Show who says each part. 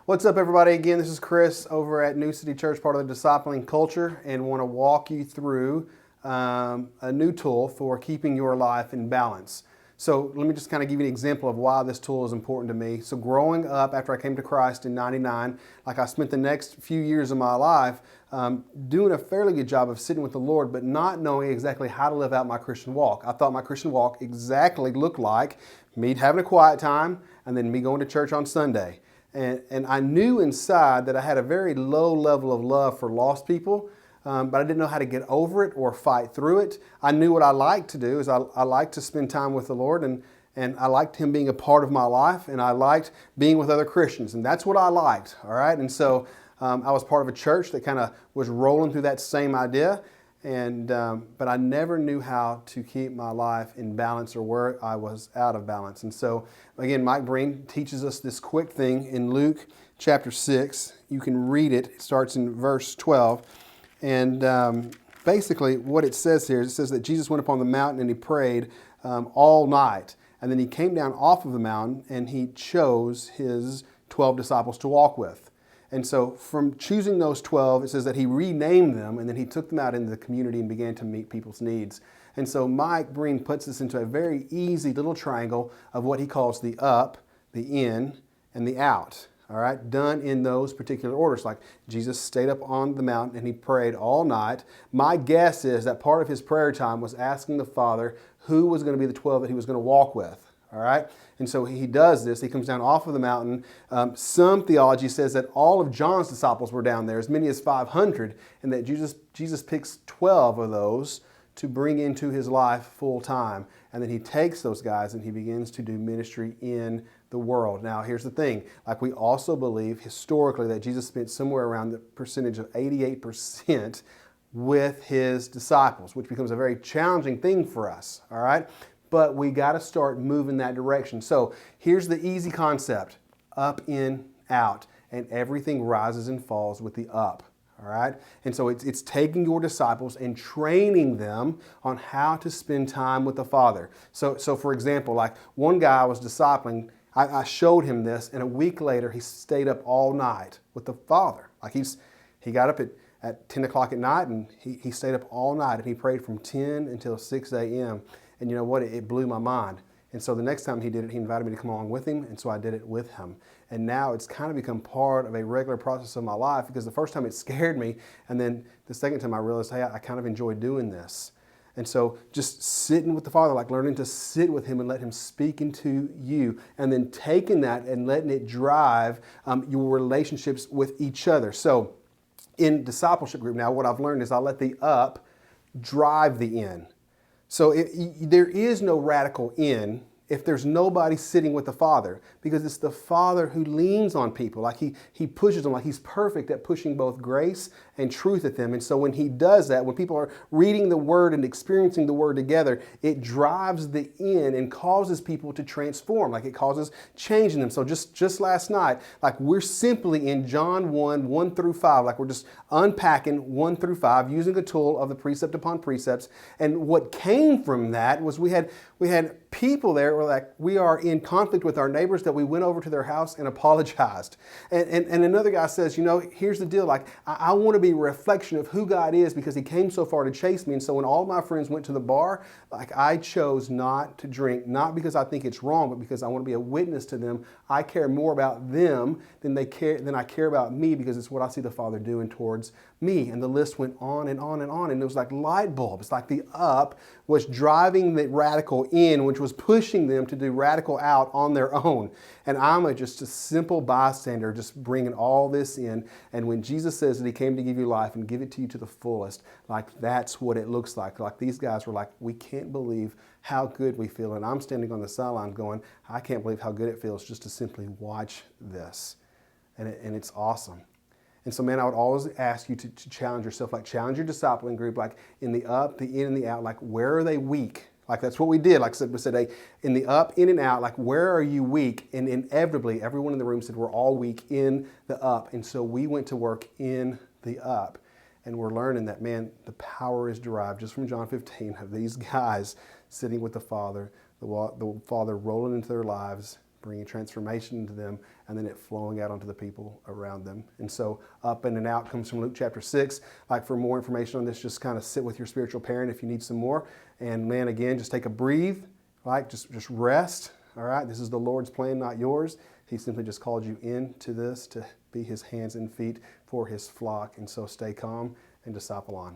Speaker 1: What's up, everybody? Again, this is Chris over at New City Church, part of the Discipling Culture, and want to walk you through a new tool for keeping your life in balance. So let me just kind of give you an example of why this tool is important to me. So growing up after I came to Christ in '99, I spent the next few years of my life doing a fairly good job of sitting with the Lord, but not knowing exactly how to live out my Christian walk. I thought my Christian walk exactly looked like me having a quiet time and then me going to church on Sunday. And I knew inside that I had a very low level of love for lost people, but I didn't know how to get over it or fight through it. I knew what I liked to do is I liked to spend time with the Lord, and I liked Him being a part of my life, and I liked being with other Christians, and that's what I liked, all right? And so I was part of a church that kind of was rolling through that same idea, but I never knew how to keep my life in balance or where I was out of balance. And so, again, Mike Breen teaches us this quick thing in Luke chapter 6. You can read it. It starts in verse 12. And basically what it says here, it says that Jesus went up on the mountain and He prayed all night. And then He came down off of the mountain and He chose His 12 disciples to walk with. And so from choosing those 12, it says that He renamed them and then He took them out into the community and began to meet people's needs. And so Mike Breen puts this into a very easy little triangle of what he calls the up, the in, and the out. All right, done in those particular orders. Like Jesus stayed up on the mountain and He prayed all night. My guess is that part of His prayer time was asking the Father who was going to be the 12 that He was going to walk with. All right, and so He does this. He comes down off of the mountain. Some theology says that all of John's disciples were down there, as many as 500, and that Jesus picks 12 of those to bring into His life full time. And then He takes those guys and He begins to do ministry in the world. Now, here's the thing. We also believe historically that Jesus spent somewhere around the percentage of 88% with His disciples, which becomes a very challenging thing for us. All right. But we got to start moving that direction. So here's the easy concept: up, in, out, and everything rises and falls with the up. All right, and so it's taking your disciples and training them on how to spend time with the Father. So for example, one guy I was discipling, I showed him this, and a week later he stayed up all night with the Father. He got up at 10 o'clock at night, and he stayed up all night, and he prayed from 10 until 6 a.m. And you know what? It blew my mind. And so the next time he did it, he invited me to come along with him, and so I did it with him. And now it's kind of become part of a regular process of my life, because the first time it scared me, and then the second time I realized, hey, I kind of enjoy doing this. And so just sitting with the Father, learning to sit with Him and let Him speak into you, and then taking that and letting it drive your relationships with each other. So in discipleship group now, what I've learned is I let the up drive the in. So there is no radical in if there's nobody sitting with the Father, because it's the Father who leans on people. He pushes them, He's perfect at pushing both grace and truth at them. And so when He does that, when people are reading the Word and experiencing the Word together, it drives the in and causes people to transform. It causes change in them. So just last night, we're simply in John 1 through 5. We're just unpacking 1 through 5 using a tool of the precept upon precepts. And what came from that was we had people there were we are in conflict with our neighbors, that we went over to their house and apologized. And another guy says, here's the deal. I want to be a reflection of who God is, because He came so far to chase me. And so when all my friends went to the bar, I chose not to drink, not because I think it's wrong, but because I want to be a witness to them. I care more about them than I care about me, because it's what I see the Father doing towards me. And the list went on and on and on. And it was like light bulbs. The up was driving the radical in, which was pushing them to do radical out on their own. And I'm just a simple bystander, just bringing all this in. And when Jesus says that He came to give you life and give it to you to the fullest, that's what it looks like. These guys were we can't believe how good we feel. And I'm standing on the sideline going, I can't believe how good it feels just to simply watch this. And it's awesome. And so, man, I would always ask you to challenge yourself, challenge your discipling group, in the up, the in, and the out, where are they weak? That's what we did. We said, hey, in the up, in, and out, where are you weak? And inevitably, everyone in the room said, we're all weak in the up. And so we went to work in the up. And we're learning that, man, the power is derived just from John 15 of these guys sitting with the Father, the Father rolling into their lives, bringing transformation into them, and then it flowing out onto the people around them. And so up and out comes from Luke chapter 6. Like, for more information on this, just kind of sit with your spiritual parent if you need some more. And man, again, just take a breathe, right? Just rest. All right, this is the Lord's plan, not yours. He simply just called you into this to be his hands and feet for his flock. And so stay calm and disciple on.